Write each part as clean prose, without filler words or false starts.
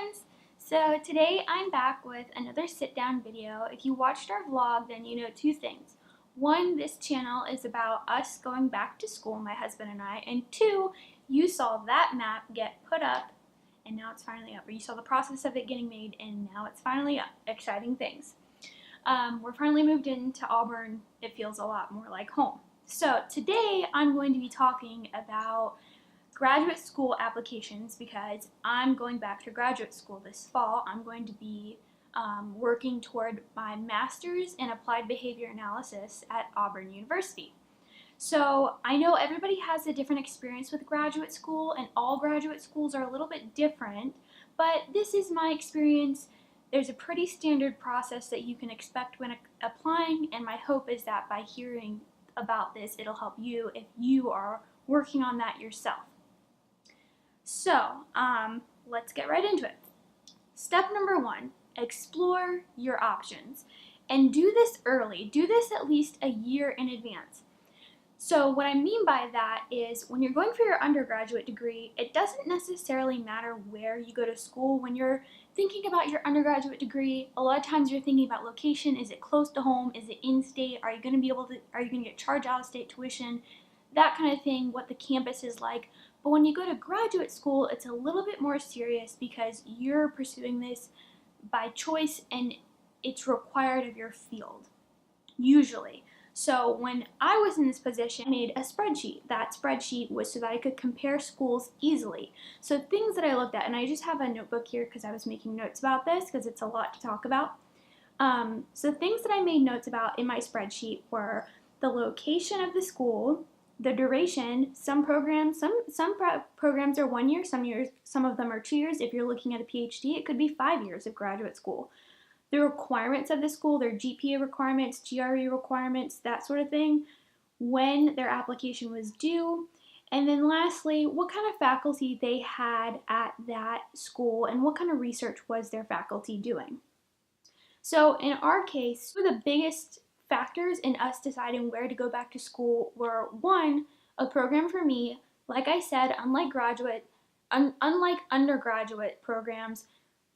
friends! So today I'm back with another sit-down video. If you watched our vlog, then you know two things. One, this channel is about us going back to school, my husband and I, and two, you saw that map get put up and now it's finally up. Or you saw the process of it getting made and now it's finally up. Exciting things. We're finally moved into Auburn. It feels a lot more like home. So today I'm going to be talking about graduate school applications because I'm going back to graduate school this fall. I'm going to be working toward my master's in applied behavior analysis at Auburn University. So I know everybody has a different experience with graduate school and all graduate schools are a little bit different, but this is my experience. There's a pretty standard process that you can expect when applying, and my hope is that by hearing about this, it'll help you if you are working on that yourself. So, let's get right into it. Step number one, explore your options. And do this early. Do this at least a year in advance. So what I mean by that is when you're going for your undergraduate degree, it doesn't necessarily matter where you go to school. When you're thinking about your undergraduate degree, a lot of times you're thinking about location. Is it close to home? Is it in-state? Are you going to get charged out-of-state tuition? That kind of thing, what the campus is like. But when you go to graduate school, it's a little bit more serious because you're pursuing this by choice and it's required of your field, usually. So when I was in this position, I made a spreadsheet. That spreadsheet was so that I could compare schools easily. So things that I looked at, and I just have a notebook here because I was making notes about this because it's a lot to talk about. So things that I made notes about in my spreadsheet were the location of the school, the duration. Some programs are 1 year, some of them are 2 years. If you're looking at a PhD, it could be 5 years of graduate school. The requirements of the school, their GPA requirements, GRE requirements, that sort of thing, when their application was due, and then lastly, what kind of faculty they had at that school and what kind of research was their faculty doing. So in our case, one of the biggest factors in us deciding where to go back to school were, one, a program for me. Like I said, unlike undergraduate programs,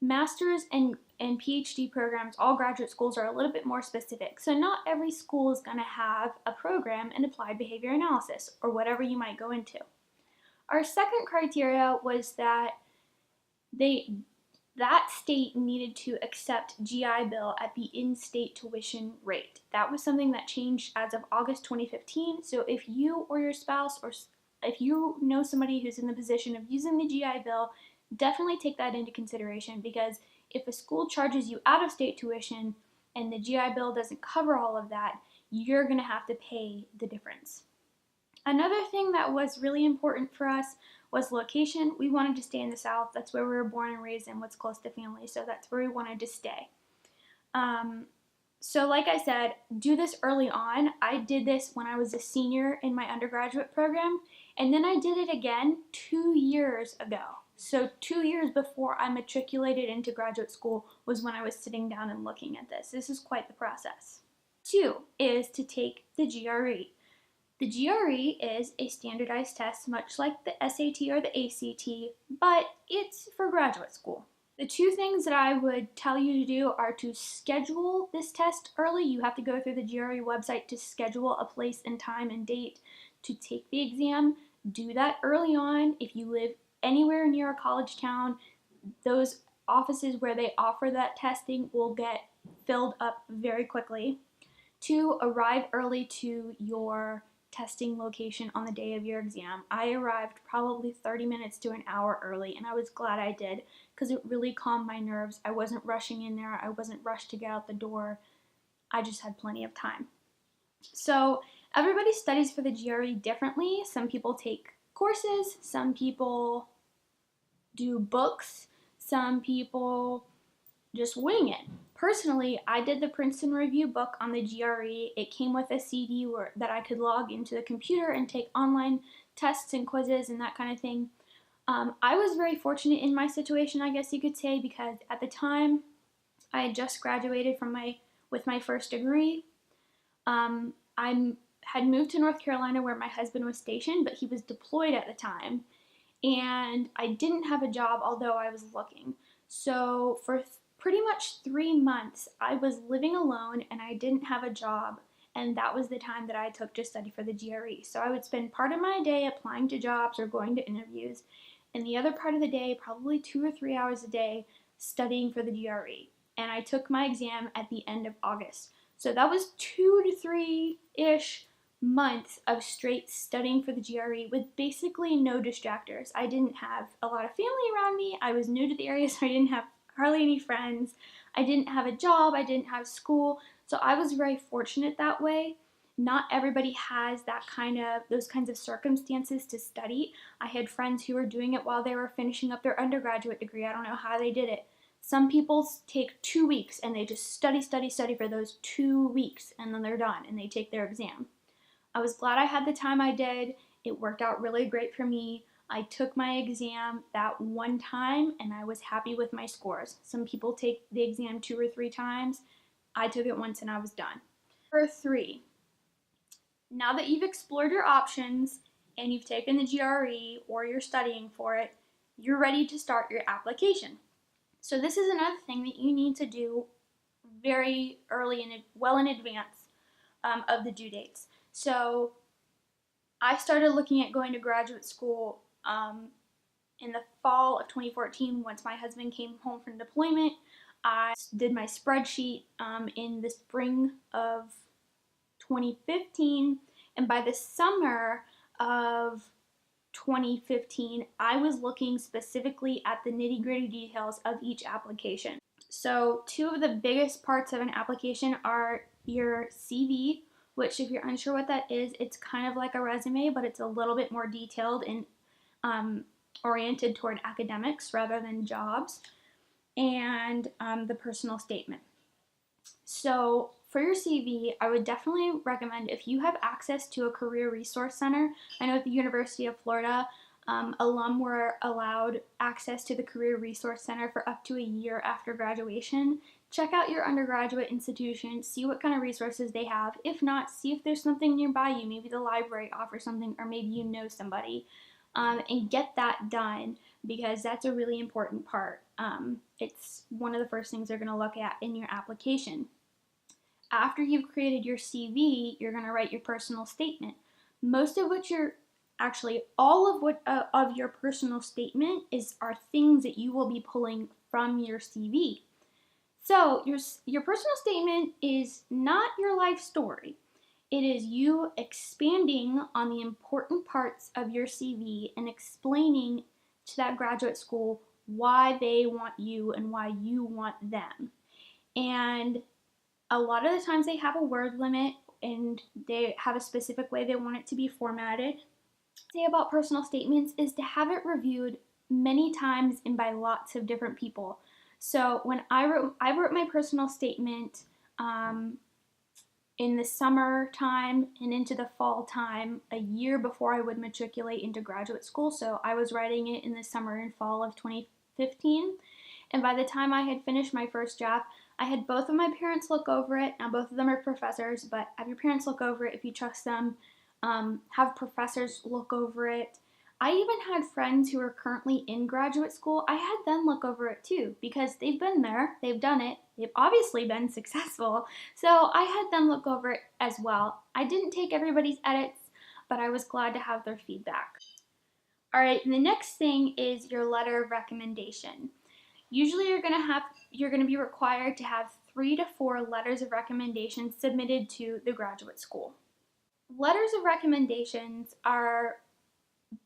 master's and PhD programs, all graduate schools are a little bit more specific. So not every school is going to have a program in applied behavior analysis or whatever you might go into. Our second criteria was that that state needed to accept GI Bill at the in-state tuition rate. That was something that changed as of August 2015. So if you or your spouse, or if you know somebody who's in the position of using the GI Bill, definitely take that into consideration, because if a school charges you out-of-state tuition and the GI Bill doesn't cover all of that, you're going to have to pay the difference. Another thing that was really important for us was location. We wanted to stay in the South. That's where we were born and raised and what's close to family, so that's where we wanted to stay. So like I said, do this early on. I did this when I was a senior in my undergraduate program, and then I did it again 2 years ago. So 2 years before I matriculated into graduate school was when I was sitting down and looking at this. This is quite the process. 2 is to take the GRE. The GRE is a standardized test, much like the SAT or the ACT, but it's for graduate school. The two things that I would tell you to do are to schedule this test early. You have to go through the GRE website to schedule a place and time and date to take the exam. Do that early on. If you live anywhere near a college town, those offices where they offer that testing will get filled up very quickly. 2, arrive early to your testing location on the day of your exam. I arrived probably 30 minutes to an hour early, and I was glad I did because it really calmed my nerves. I wasn't rushing in there. I wasn't rushed to get out the door. I just had plenty of time. So everybody studies for the GRE differently. Some people take courses, some people do books, some people just wing it. Personally, I did the Princeton Review book on the GRE. It came with a CD that I could log into the computer and take online tests and quizzes and that kind of thing. I was very fortunate in my situation, I guess you could say, because at the time I had just graduated with my first degree. I had moved to North Carolina where my husband was stationed, but he was deployed at the time, and I didn't have a job, although I was looking. So for pretty much 3 months, I was living alone and I didn't have a job. And that was the time that I took to study for the GRE. So I would spend part of my day applying to jobs or going to interviews, and the other part of the day, probably 2 or 3 hours a day, studying for the GRE. And I took my exam at the end of August. So that was 2 to 3-ish months of straight studying for the GRE with basically no distractors. I didn't have a lot of family around me. I was new to the area, so I didn't have hardly any friends. I didn't have a job. I didn't have school. So I was very fortunate that way. Not everybody has those kinds of circumstances to study. I had friends who were doing it while they were finishing up their undergraduate degree. I don't know how they did it. Some people take 2 weeks and they just study for those 2 weeks, and then they're done and they take their exam. I was glad I had the time I did. It worked out really great for me. I took my exam that one time and I was happy with my scores. Some people take the exam 2 or 3 times. I took it once and I was done. Number 3, now that you've explored your options and you've taken the GRE or you're studying for it, you're ready to start your application. So this is another thing that you need to do very early and well in advance of the due dates. So I started looking at going to graduate school in the fall of 2014 once my husband came home from deployment. I did my spreadsheet in the spring of 2015, and by the summer of 2015, I was looking specifically at the nitty-gritty details of each application. So 2 of the biggest parts of an application are your CV, which, if you're unsure what that is, it's kind of like a resume, but it's a little bit more detailed and oriented toward academics rather than jobs, and the personal statement. So for your CV, I would definitely recommend, if you have access to a career resource center. I know at the University of Florida, alum were allowed access to the Career Resource Center for up to a year after graduation. Check out your undergraduate institution, see what kind of resources they have. If not, see if there's something nearby you. Maybe the library offers something, or maybe you know somebody, and get that done, because that's a really important part. It's one of the first things they're going to look at in your application. After you've created your CV, you're going to write your personal statement. All of your personal statement are things that you will be pulling from your CV. So your personal statement is not your life story. It is you expanding on the important parts of your CV and explaining to that graduate school why they want you and why you want them. And a lot of the times they have a word limit and they have a specific way they want it to be formatted. Say about personal statements is to have it reviewed many times and by lots of different people. So when I wrote my personal statement in the summer time and into the fall time, a year before I would matriculate into graduate school. So I was writing it in the summer and fall of 2015. And by the time I had finished my first draft, I had both of my parents look over it. Now, both of them are professors, but have your parents look over it if you trust them. Have professors look over it. I even had friends who are currently in graduate school. I had them look over it too, because they've been there, they've done it, they've obviously been successful. So I had them look over it as well. I didn't take everybody's edits, but I was glad to have their feedback. All right, and the next thing is your letter of recommendation. Usually you're going to be required to have 3 to 4 letters of recommendation submitted to the graduate school. Letters of recommendations are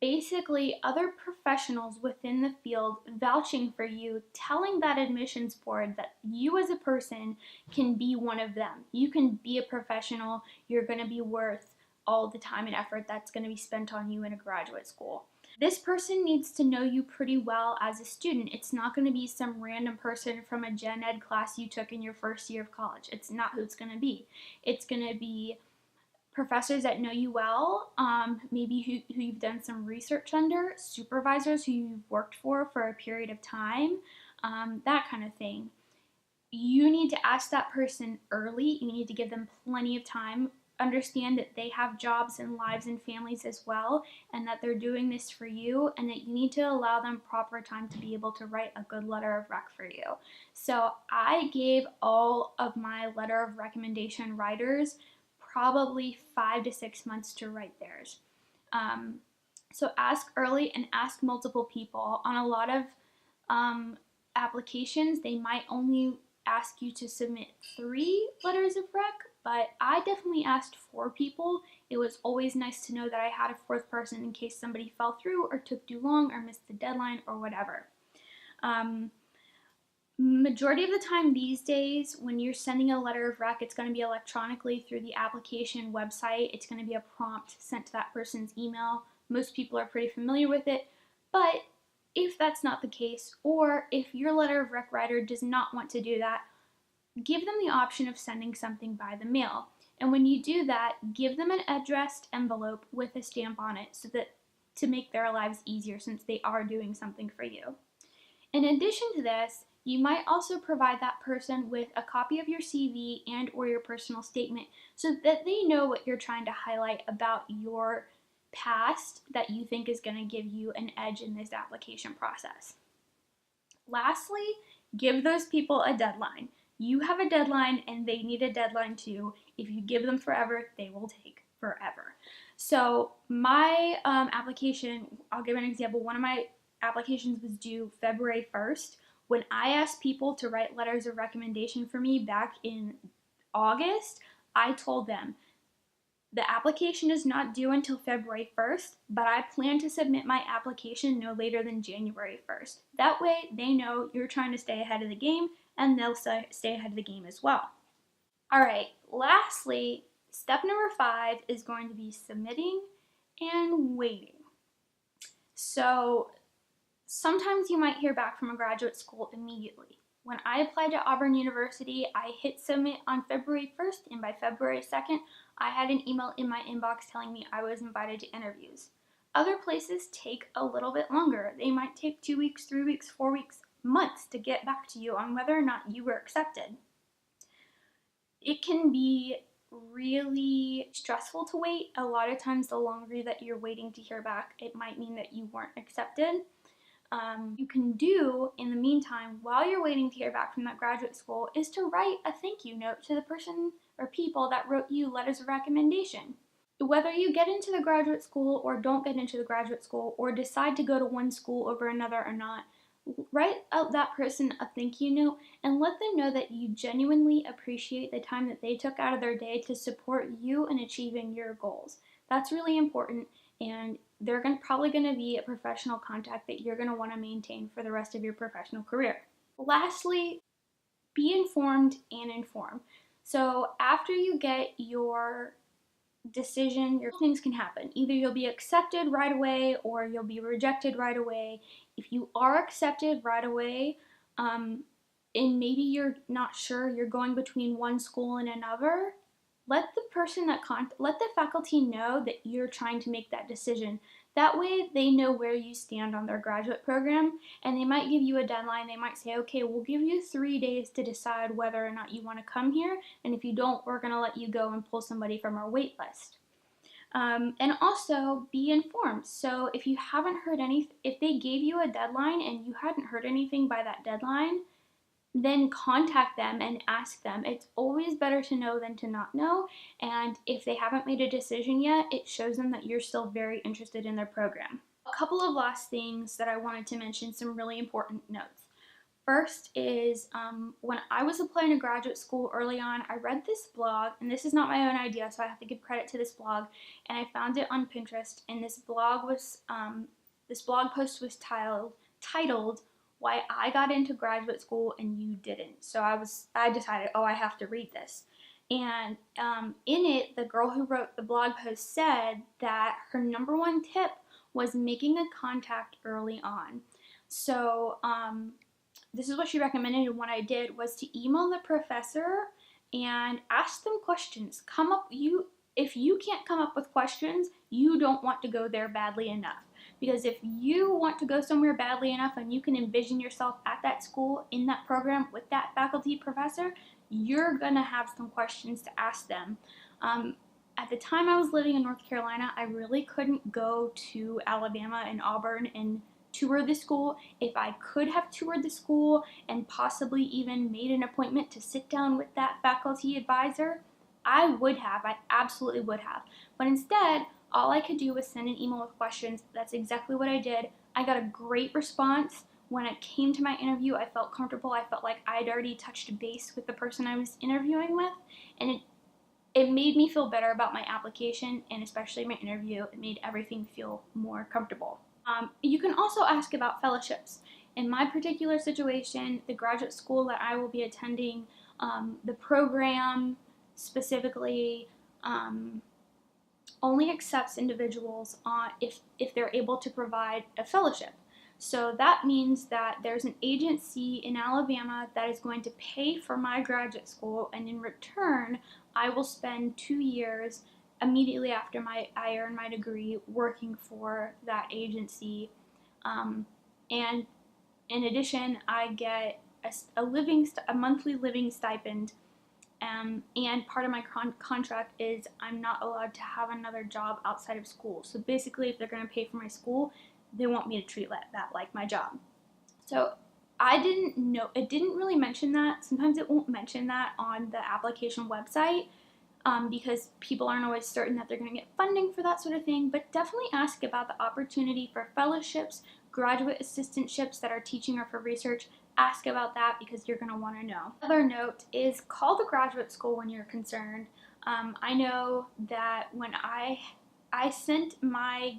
basically other professionals within the field vouching for you, telling that admissions board that you as a person can be one of them. You can be a professional. You're going to be worth all the time and effort that's going to be spent on you in a graduate school. This person needs to know you pretty well as a student. It's not going to be some random person from a gen ed class you took in your first year of college. It's not who it's going to be. It's going to be professors that know you well, maybe who you've done some research under, supervisors who you've worked for a period of time, that kind of thing. You need to ask that person early. You need to give them plenty of time understand that they have jobs and lives and families as well, and that they're doing this for you, and that you need to allow them proper time to be able to write a good letter of rec for you. So I gave all of my letter of recommendation writers probably 5 to 6 months to write theirs. So ask early and ask multiple people. On a lot of applications, they might only ask you to submit 3 letters of rec, but I definitely asked 4 people. It was always nice to know that I had a 4th person in case somebody fell through or took too long or missed the deadline or whatever. Majority of the time these days, when you're sending a letter of rec, it's going to be electronically through the application website. It's going to be a prompt sent to that person's email. Most people are pretty familiar with it, but if that's not the case, or if your letter of rec writer does not want to do that, give them the option of sending something by the mail. And when you do that, give them an addressed envelope with a stamp on it so that to make their lives easier since they are doing something for you. In addition to this, you might also provide that person with a copy of your CV and or your personal statement so that they know what you're trying to highlight about your past that you think is going to give you an edge in this application process. Lastly, give those people a deadline. You have a deadline and they need a deadline too. If you give them forever, they will take forever. So my application, I'll give an example. One of my applications was due February 1st. When I asked people to write letters of recommendation for me back in August, I told them, the application is not due until February 1st, but I plan to submit my application no later than January 1st. That way they know you're trying to stay ahead of the game and they'll stay ahead of the game as well. Alright, lastly, step number 5 is going to be submitting and waiting. So sometimes you might hear back from a graduate school immediately. When I applied to Auburn University, I hit submit on February 1st, and by February 2nd, I had an email in my inbox telling me I was invited to interviews. Other places take a little bit longer. They might take 2 weeks, 3 weeks, 4 weeks, months to get back to you on whether or not you were accepted. It can be really stressful to wait. A lot of times the longer that you're waiting to hear back, it might mean that you weren't accepted. You can do in the meantime while you're waiting to hear back from that graduate school is to write a thank you note to the person or people that wrote you letters of recommendation. Whether you get into the graduate school or don't get into the graduate school or decide to go to one school over another or not, write out that person a thank you note and let them know that you genuinely appreciate the time that they took out of their day to support you in achieving your goals. That's really important, and they're probably going to be a professional contact that you're going to want to maintain for the rest of your professional career. Lastly, be informed and inform. So after you get your decision, your things can happen. Either you'll be accepted right away or you'll be rejected right away. If you are accepted right away, and maybe you're not sure, you're going between one school and another, let the faculty know that you're trying to make that decision. That way they know where you stand on their graduate program, and they might give you a deadline. They might say, okay, we'll give you 3 days to decide whether or not you want to come here, and if you don't, we're going to let you go and pull somebody from our wait list. And also be informed. So if you haven't heard if they gave you a deadline and you hadn't heard anything by that deadline, then contact them and ask them. It's always better to know than to not know, and if they haven't made a decision yet, it shows them that you're still very interested in their program. A couple of last things that I wanted to mention, some really important notes. First is when I was applying to graduate school early on, I read this blog, and this is not my own idea, so I have to give credit to this blog, and I found it on Pinterest, and this blog post was titled Why I Got Into Graduate School and You Didn't. So I decided, oh, I have to read this. And in it, the girl who wrote the blog post said that her number one tip was making a contact early on. So this is what she recommended, and what I did was to email the professor and ask them questions. If you can't come up with questions, you don't want to go there badly enough. Because if you want to go somewhere badly enough and you can envision yourself at that school, in that program, with that faculty professor, you're going to have some questions to ask them. at the time I was living in North Carolina, I really couldn't go to Alabama and Auburn and tour the school. If I could have toured the school and possibly even made an appointment to sit down with that faculty advisor, I would have. I absolutely would have. But instead, all I could do was send an email with questions. That's exactly what I did. I got a great response. When it came to my interview, I felt comfortable. I felt like I had already touched base with the person I was interviewing with, and it made me feel better about my application, and especially my interview. It made everything feel more comfortable. You can also ask about fellowships. In my particular situation, the graduate school that I will be attending, the program specifically only accepts individuals if they're able to provide a fellowship. So that means that there's an agency in Alabama that is going to pay for my graduate school, and in return, I will spend 2 years immediately after I earn my degree working for that agency. And in addition, I get a monthly living stipend. And part of my contract is I'm not allowed to have another job outside of school. So basically, if they're going to pay for my school, they want me to treat that like my job. So I didn't know, it didn't really mention that. Sometimes it won't mention that on the application website because people aren't always certain that they're going to get funding for that sort of thing. But definitely ask about the opportunity for fellowships, graduate assistantships that are teaching or for research. Ask about that because you're going to want to know. Another note is call the graduate school when you're concerned. I know that when I sent my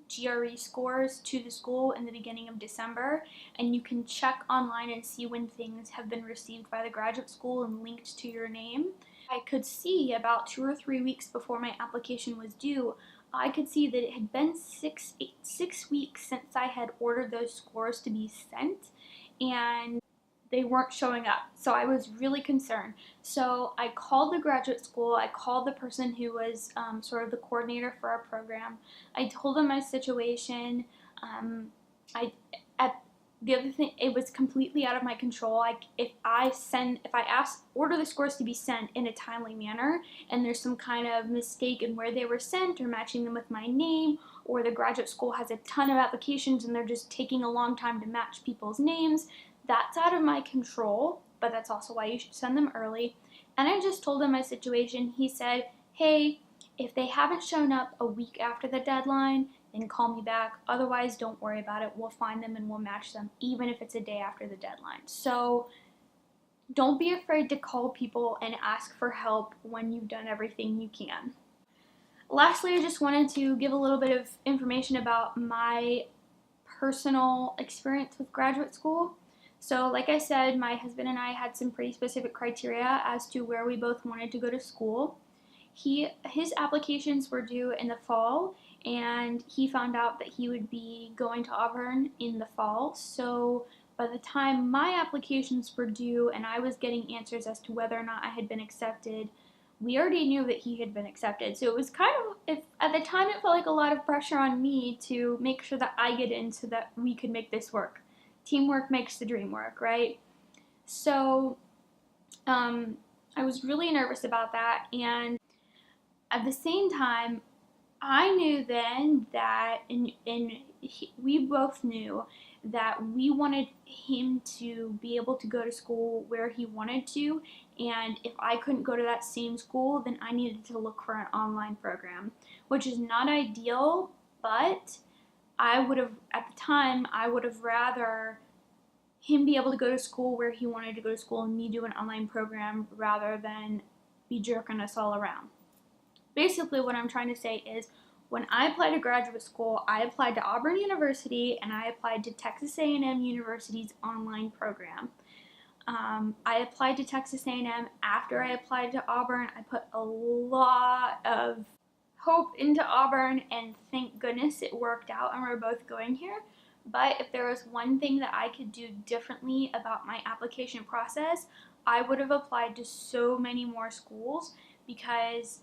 GRE scores to the school in the beginning of December, and you can check online and see when things have been received by the graduate school and linked to your name. I could see about 2 or 3 weeks before my application was due, I could see that it had been 6 weeks since I had ordered those scores to be sent, and they weren't showing up. So I was really concerned. So I called the graduate school. I called the person who was sort of the coordinator for our program. I told them my situation. The other thing, it was completely out of my control. If I order the scores to be sent in a timely manner, and there's some kind of mistake in where they were sent or matching them with my name, or the graduate school has a ton of applications and they're just taking a long time to match people's names, that's out of my control, but that's also why you should send them early. And I just told him my situation. He said, hey, if they haven't shown up a week after the deadline, then call me back. Otherwise, don't worry about it. We'll find them and we'll match them, even if it's a day after the deadline. So don't be afraid to call people and ask for help when you've done everything you can. Lastly, I just wanted to give a little bit of information about my personal experience with graduate school. So like I said, my husband and I had some pretty specific criteria as to where we both wanted to go to school. His applications were due in the fall, and he found out that he would be going to Auburn in the fall. So by the time my applications were due and I was getting answers as to whether or not I had been accepted, we already knew that he had been accepted. So it was kind of, at the time, it felt like a lot of pressure on me to make sure that I get in so that we could make this work. Teamwork makes the dream work, right? So I was really nervous about that, and at the same time, I knew then that, we both knew that we wanted him to be able to go to school where he wanted to, and if I couldn't go to that same school, then I needed to look for an online program, which is not ideal, but at the time, I would have rather him be able to go to school where he wanted to go to school and me do an online program rather than be jerking us all around. Basically, what I'm trying to say is, when I applied to graduate school, I applied to Auburn University and I applied to Texas A&M University's online program. I applied to Texas A&M after I applied to Auburn. I put a lot of hope into Auburn, and thank goodness it worked out and we're both going here. But if there was one thing that I could do differently about my application process, I would have applied to so many more schools, because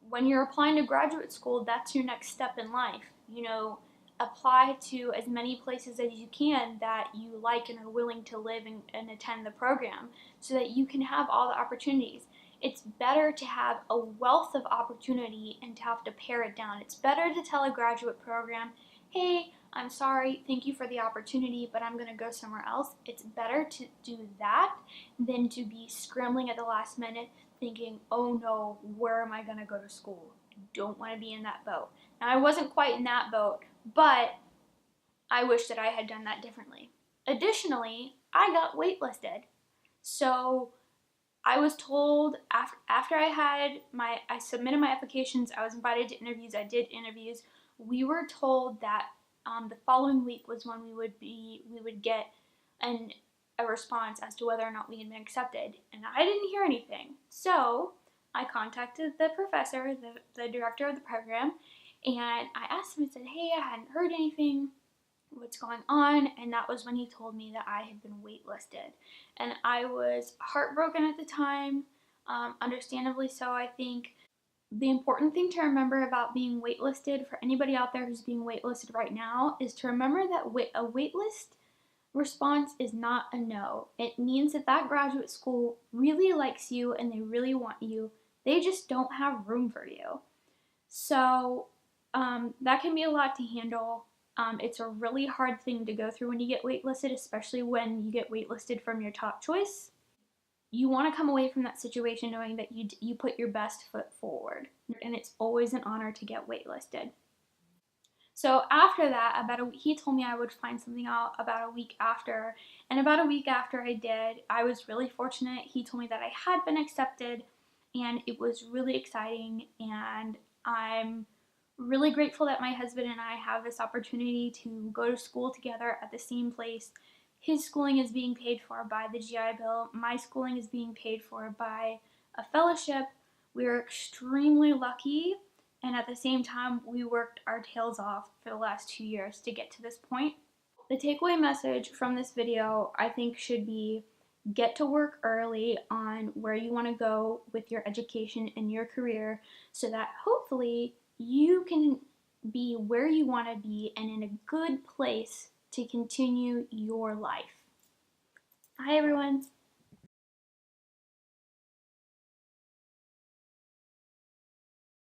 when you're applying to graduate school, that's your next step in life. You know, apply to as many places as you can that you like and are willing to live and attend the program so that you can have all the opportunities. It's better to have a wealth of opportunity and to have to pare it down. It's better to tell a graduate program, hey, I'm sorry, thank you for the opportunity, but I'm going to go somewhere else. It's better to do that than to be scrambling at the last minute thinking, oh no, where am I going to go to school? Don't want to be in that boat. Now, I wasn't quite in that boat, but I wish that I had done that differently. Additionally, I got waitlisted. So I was told after I submitted my applications, I was invited to interviews, I did interviews. We were told that the following week was when we would get a response as to whether or not we had been accepted, and I didn't hear anything. So I contacted the professor, the director of the program, and I asked him, I said, hey, I hadn't heard anything, what's going on? And that was when he told me that I had been waitlisted, and I was heartbroken at the time, understandably so. I think the important thing to remember about being waitlisted, for anybody out there who's being waitlisted right now, is to remember that a waitlist response is not a no. It means that that graduate school really likes you and they really want you. They just don't have room for you. So that can be a lot to handle. It's a really hard thing to go through when you get waitlisted, especially when you get waitlisted from your top choice. You want to come away from that situation knowing that you put your best foot forward, and it's always an honor to get waitlisted. So after that, he told me I would find something out about a week after, and about a week after I did, I was really fortunate. He told me that I had been accepted, and it was really exciting, and I'm really grateful that my husband and I have this opportunity to go to school together at the same place. His schooling is being paid for by the GI Bill. My schooling is being paid for by a fellowship. We're extremely lucky, and at the same time, we worked our tails off for the last 2 years to get to this point. The takeaway message from this video, I think, should be get to work early on where you want to go with your education and your career so that hopefully you can be where you want to be and in a good place to continue your life. Hi everyone.